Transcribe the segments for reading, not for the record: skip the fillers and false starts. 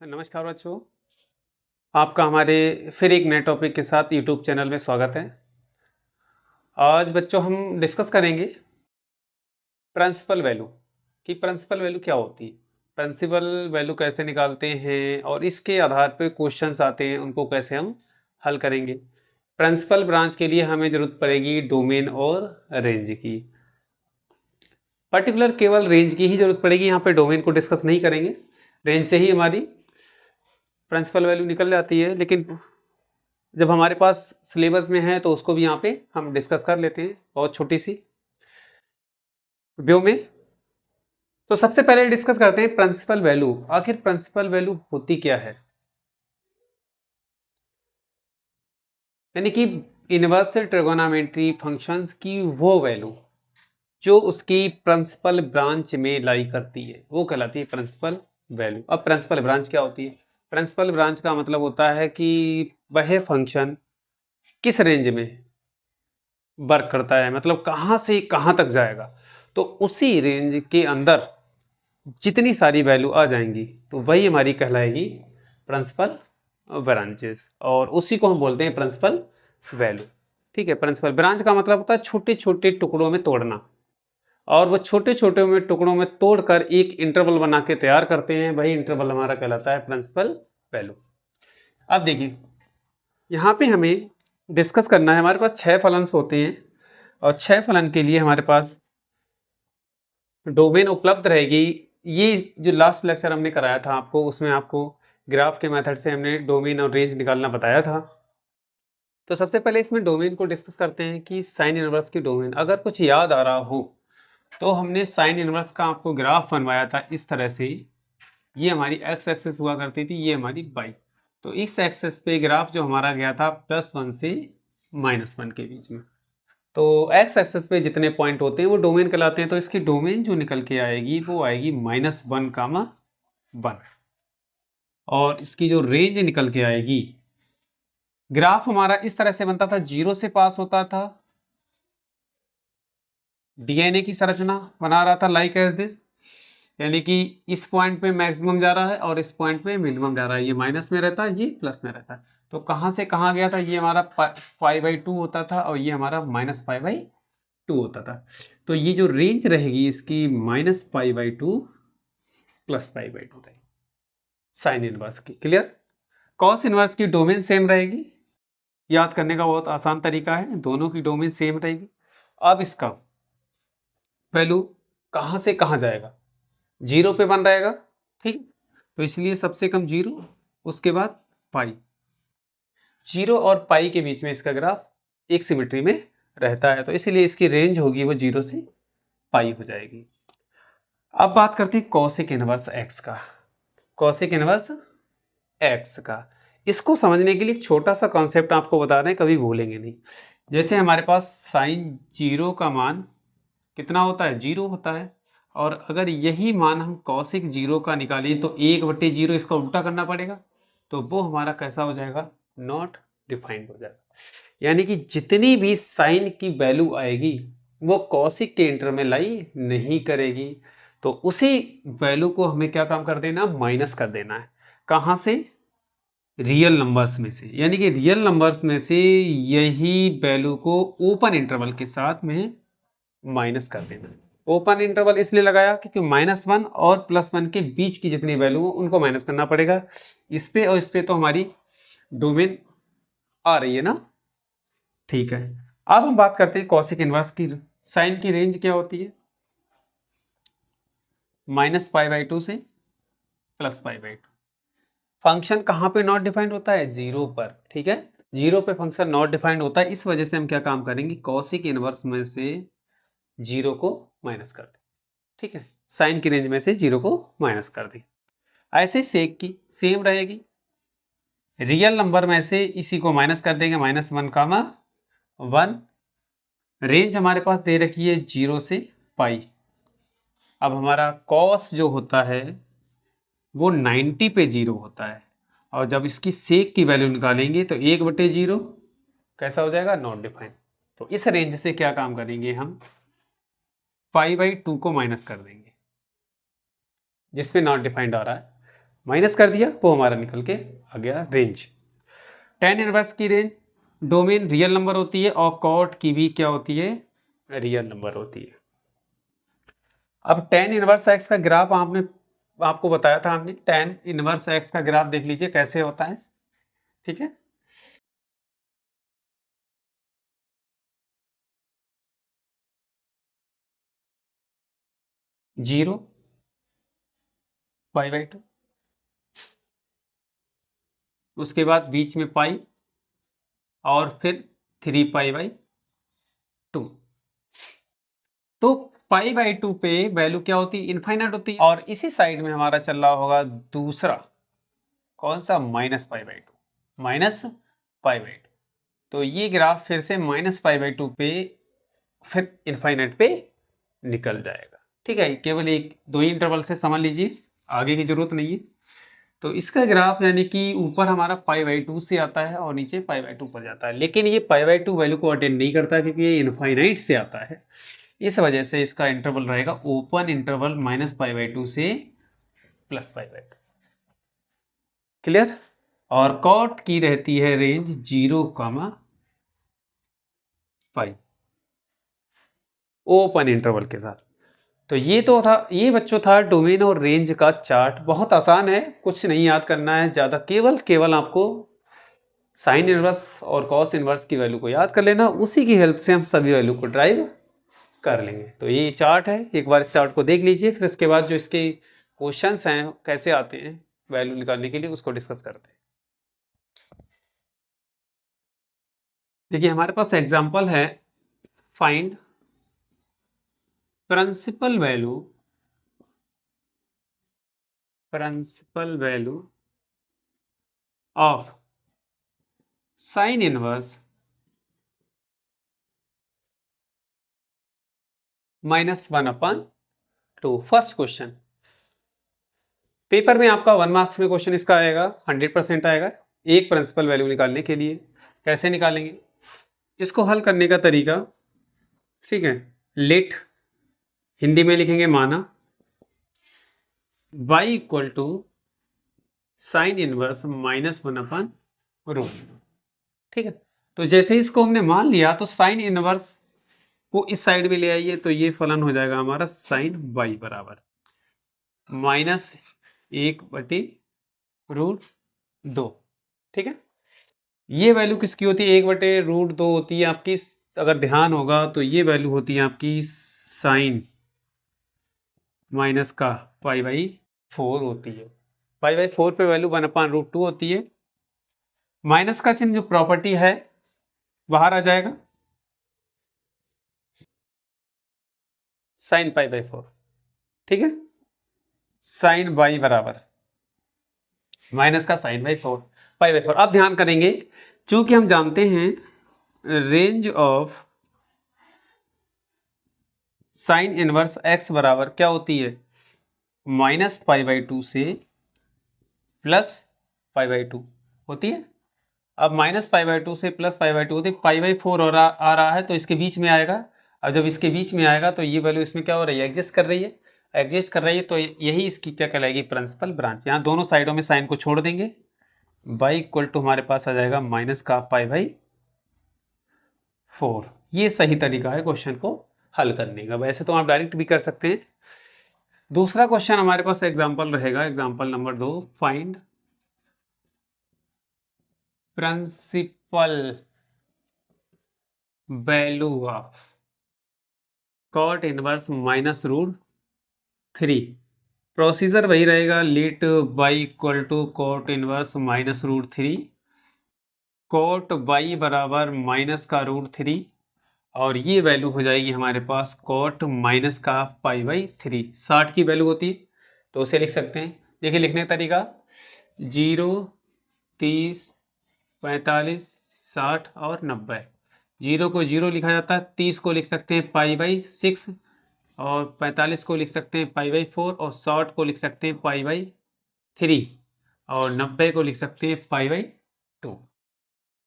नमस्कार बच्चों, आपका हमारे फिर एक नए टॉपिक के साथ यूट्यूब चैनल में स्वागत है। आज बच्चों हम डिस्कस करेंगे प्रिंसिपल वैल्यू कि प्रिंसिपल वैल्यू क्या होती है, प्रिंसिपल वैल्यू कैसे निकालते हैं और इसके आधार पर क्वेश्चंस आते हैं, उनको कैसे हम हल करेंगे। प्रिंसिपल ब्रांच के लिए हमें जरूरत पड़ेगी डोमेन और रेंज की। पर्टिकुलर केवल रेंज की ही जरूरत पड़ेगी, यहाँ पे डोमेन को डिस्कस नहीं करेंगे। रेंज से ही हमारी प्रिंसिपल वैल्यू निकल जाती है, लेकिन जब हमारे पास सिलेबस में है तो उसको भी यहाँ पे हम डिस्कस कर लेते हैं बहुत छोटी सी व्यू में। तो सबसे पहले डिस्कस करते हैं प्रिंसिपल वैल्यू। आखिर प्रिंसिपल वैल्यू होती क्या है, यानी कि इनवर्सल ट्रिगोनोमेट्री फंक्शंस की वो वैल्यू जो उसकी प्रिंसिपल ब्रांच में लाई करती है वो कहलाती है प्रिंसिपल वैल्यू। अब प्रिंसिपल ब्रांच क्या होती है? प्रिंसिपल ब्रांच का मतलब होता है कि वह फंक्शन किस रेंज में वर्क करता है, मतलब कहाँ से कहाँ तक जाएगा, तो उसी रेंज के अंदर जितनी सारी वैल्यू आ जाएंगी तो वही हमारी कहलाएगी प्रिंसिपल ब्रांचेस, और उसी को हम बोलते हैं प्रिंसिपल वैल्यू। ठीक है, प्रिंसिपल ब्रांच का मतलब होता है छोटे छोटे टुकड़ों में तोड़ना, और वो छोटे छोटे में टुकड़ों में तोड़कर एक इंटरवल बना के तैयार करते हैं, वही इंटरवल हमारा कहलाता है प्रिंसिपल वैल्यू। अब देखिए, यहाँ पे हमें डिस्कस करना है, हमारे पास 6 फलन्स होते हैं और 6 फलन के लिए हमारे पास डोमेन उपलब्ध रहेगी। ये जो लास्ट लेक्चर हमने कराया था आपको, उसमें आपको ग्राफ के मेथड से हमने डोमेन और रेंज निकालना बताया था। तो सबसे पहले इसमें डोमेन को डिस्कस करते हैं कि साइन इनवर्स की डोमेन। अगर कुछ याद आ रहा हो तो हमने साइन इनवर्स का आपको ग्राफ बनवाया था इस तरह से। ये हमारी एक्स एक्सिस हुआ करती थी, ये हमारी वाई। तो इस एक्सिस पे ग्राफ जो हमारा गया था +1 से -1 के बीच में। तो एक्स एक्सिस पे जितने पॉइंट होते हैं वो डोमेन कहलाते हैं। तो इसकी डोमेन जो निकल के आएगी वो आएगी -1, 1, और इसकी जो रेंज निकल के आएगी, ग्राफ हमारा इस तरह से बनता था, 0 से पास होता था, डीएनए की संरचना बना रहा था लाइक एज दिस, यानी कि इस पॉइंट पे मैक्सिमम जा रहा है और इस पॉइंट पे मिनिमम जा रहा है। ये माइनस में रहता है, ये प्लस में रहता है। तो कहाँ से कहाँ गया था? ये हमारा π/2 होता था और ये हमारा -π/2 होता था। तो ये जो रेंज रहेगी इसकी -π/2 +π/2 रहेगी साइन इनवर्स की। क्लियर? कॉस इनवर्स की डोमेन सेम रहेगी, याद करने का बहुत आसान तरीका है, दोनों की डोमेन सेम रहेगी। अब इसका वैल्यू कहाँ से कहाँ जाएगा? 0 पे 1 रहेगा, ठीक। तो इसलिए सबसे कम 0, उसके बाद पाई। 0 और पाई के बीच में इसका ग्राफ एक सिमेट्री में रहता है, तो इसीलिए इसकी रेंज होगी वो 0 से पाई हो जाएगी। अब बात करते हैं कॉसिक इनवर्स एक्स का। कॉसिक इनवर्स एक्स का, इसको समझने के लिए एक छोटा सा कॉन्सेप्ट आपको बता रहे हैं, कभी भूलेंगे नहीं। जैसे हमारे पास साइन 0 का मान कितना होता है? 0 होता है, और अगर यही मान हम कॉसिक 0 का निकालें तो 1/0 इसका उल्टा करना पड़ेगा, तो वो हमारा कैसा हो जाएगा? नॉट डिफाइंड हो जाएगा। यानी कि जितनी भी साइन की वैल्यू आएगी वो कॉसिक के इंटर में लाई नहीं करेगी, तो उसी वैल्यू को हमें क्या काम कर देना? माइनस कर देना है। कहाँ से? रियल नंबर्स में से। यानी कि रियल नंबर्स में से यही वैल्यू को ओपन इंटरवल के साथ में माइनस कर देना। ओपन इंटरवल इसलिए लगाया क्योंकि -1 और +1 के बीच की जितनी वैल्यू हो उनको माइनस करना पड़ेगा। इस पे और इस पे तो हमारी डोमेन आ रही है ना, ठीक है। अब हम बात करते हैं कॉसिक इनवर्स की। साइन की रेंज क्या होती है? -π/2 से +π/2। फंक्शन कहाँ पे नॉट डिफाइंड होता है? 0 पर, ठीक है। 0 पे फंक्शन नॉट डिफाइंड होता है, इस वजह से हम क्या काम करेंगे? कॉसिक इनवर्स में से 0 को माइनस कर दें, ठीक है। साइन की रेंज में से 0 को माइनस कर दें। ऐसे सेक की सेम रहेगी, रियल नंबर में से इसी को माइनस कर देंगे, -1, 1। रेंज हमारे पास दे रखी है 0 से पाई। अब हमारा कॉस जो होता है वो 90 पे 0 होता है, और जब इसकी सेक की वैल्यू निकालेंगे तो 1/0 कैसा हो जाएगा? Not defined. तो इस रेंज से क्या काम करेंगे हम? π/2 को माइनस कर देंगे, जिसमें नॉट डिफाइंड आ रहा है। माइनस कर दिया, वो हमारा निकल के आ गया रेंज। tan इनवर्स की रेंज डोमेन रियल नंबर होती है और कॉट की भी क्या होती है, रियल नंबर होती है। अब tan इनवर्स एक्स का ग्राफ आपको बताया था हमने, tan इनवर्स एक्स का ग्राफ देख लीजिए कैसे होता है, ठीक है। जीरो, पाई/2, उसके बाद बीच में पाई और फिर 3π/2। तो π/2 पे वैल्यू क्या होती है, इनफाइनाइट होती है। और इसी साइड में हमारा चल रहा होगा दूसरा, कौन सा, -π/2, -π/2। तो ये ग्राफ फिर से -π/2 पे फिर इनफाइनाइट पे निकल जाएगा, ठीक है। केवल एक दो ही इंटरवल से समझ लीजिए, आगे की जरूरत नहीं है। तो इसका ग्राफ यानी कि ऊपर हमारा π/2 से आता है और नीचे π/2 पर जाता है, लेकिन ये π/2 वैल्यू को अटेंड नहीं करता क्योंकि ये इनफाइनाइट से आता है। इस वजह से इसका इंटरवल रहेगा ओपन इंटरवल -π/2 से +π/2। क्लियर। और कॉट की रहती है रेंज 0, ओपन इंटरवल के साथ। तो ये तो था, ये बच्चों था डोमेन और रेंज का चार्ट। बहुत आसान है, कुछ नहीं याद करना है ज़्यादा, केवल आपको साइन इनवर्स और कॉस इनवर्स की वैल्यू को याद कर लेना, उसी की हेल्प से हम सभी वैल्यू को ड्राइव कर लेंगे। तो ये चार्ट है, एक बार इस चार्ट को देख लीजिए, फिर इसके बाद जो इसके क्वेश्चंस हैं कैसे आते हैं वैल्यू निकालने के लिए, उसको डिस्कस करते हैं। देखिए हमारे पास एग्जांपल है, find principal value of sine inverse -1/2। First question paper में आपका 1 मार्क्स में क्वेश्चन इसका आएगा, 100% आएगा। एक प्रिंसिपल वैल्यू निकालने के लिए कैसे निकालेंगे, इसको हल करने का तरीका, ठीक है। लेट, हिंदी में लिखेंगे माना, y equal to sine inverse -1/√, ठीक है। तो जैसे इसको हमने मान लिया तो साइन इनवर्स को इस साइड में ले आइए, तो ये फलन हो जाएगा हमारा साइन y बराबर -1/√2, ठीक है। ये वैल्यू किसकी होती है, 1/√2 होती है आपकी, अगर ध्यान होगा तो ये वैल्यू होती है आपकी साइन माइनस का π/4 होती है। π/4 पे वैल्यू 1/√2 होती है। माइनस का चिन्ह जो प्रॉपर्टी है बाहर आ जाएगा, साइन π/4, ठीक है। साइन y बराबर माइनस का साइन π/4। अब ध्यान करेंगे, चूंकि हम जानते हैं range of sine inverse x बराबर क्या होती है, -π/2 से +π/2 होती है। अब -π/2 से +π/2 होती है, π/4 और आ रहा है तो इसके बीच में आएगा। अब जब इसके बीच में आएगा तो ये वैल्यू इसमें क्या हो रही है, एग्जिस्ट कर रही है, तो यही इसकी क्या कहलाएगी, प्रिंसिपल ब्रांच। यहाँ दोनों साइडों में साइन को छोड़ देंगे, y इक्वल टू हमारे पास आ जाएगा माइनस का π/4। ये सही तरीका है क्वेश्चन को हल करने का। वैसे तो आप डायरेक्ट भी कर सकते हैं। दूसरा क्वेश्चन हमारे पास एग्जाम्पल रहेगा, example number 2, find principal value of cot inverse -√3। Procedure वही रहेगा, let y equal to cot inverse -√3, cot y बराबर माइनस का √3 और ये वैल्यू हो जाएगी हमारे पास कॉट माइनस का π/3। 60 की वैल्यू होती है तो उसे लिख सकते हैं। देखिए लिखने का तरीका, 0, 30, 45, 60 और 90। 0 को 0 लिखा जाता है, 30 को लिख सकते हैं π/6 और 45 को लिख सकते हैं π/4 और 60 को लिख सकते हैं π/3 और 90 को लिख सकते हैं π/2। तो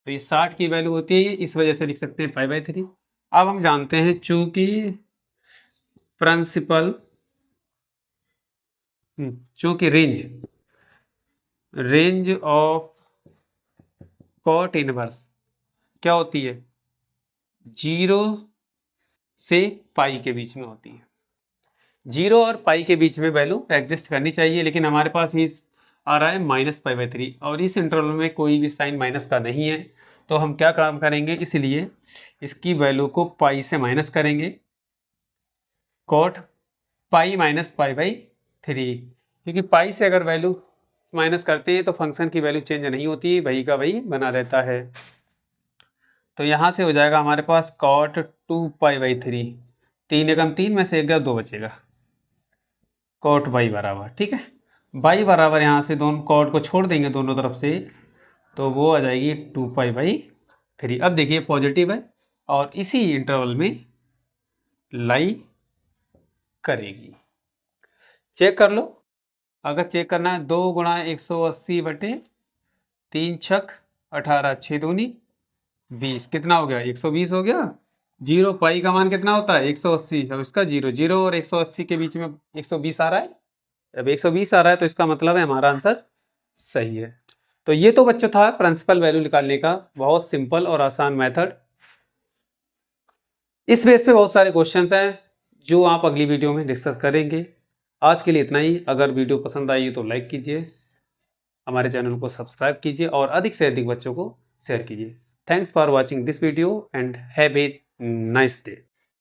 ये 60 की वैल्यू होती है, इस वजह से लिख सकते हैं π/3। अब हम जानते हैं चूंकि प्रिंसिपल, चूंकि range range of cot inverse क्या होती है? 0 से पाई के बीच में होती है। 0 और पाई के बीच में वैल्यू एग्जिस्ट करनी चाहिए, लेकिन हमारे पास ये आ रहा है -π/3 और इस इंटरवल में कोई भी साइन माइनस का नहीं है, तो हम क्या काम करेंगे, इसलिए इसकी वैल्यू को पाई से माइनस करेंगे, कॉट पाई -π/3, क्योंकि पाई से अगर वैल्यू माइनस करते हैं तो फंक्शन की वैल्यू चेंज नहीं होती, वही का वही बना रहता है। तो यहाँ से हो जाएगा हमारे पास कॉट 2π/3, 3 एकम 3 में से 1 गया 2 बचेगा, कॉट बाई बराबर, ठीक है, बाई बराबर यहाँ से दोनों कॉट को छोड़ देंगे दोनों तरफ से, तो वो आ जाएगी 2π/3। अब देखिए पॉजिटिव है और इसी इंटरवल में लाई करेगी। चेक कर लो, अगर चेक करना है 2 गुणा 180/3 छक 18 6 दूनी 20, कितना हो गया? 120 हो गया। 0 पाई का मान कितना होता है? 180, अब इसका 0 और 180 के बीच में 120 आ रहा है। अब 120 आ रहा है तो इसका मतलब है हमारा आंसर सही है। तो ये तो बच्चों था प्रिंसिपल वैल्यू निकालने का बहुत सिंपल और आसान मेथड। इस बेस पे बहुत सारे क्वेश्चंस हैं जो आप अगली वीडियो में डिस्कस करेंगे। आज के लिए इतना ही। अगर वीडियो पसंद आई तो लाइक कीजिए, हमारे चैनल को सब्सक्राइब कीजिए और अधिक से अधिक बच्चों को शेयर कीजिए। Thanks for watching this video and have a nice day.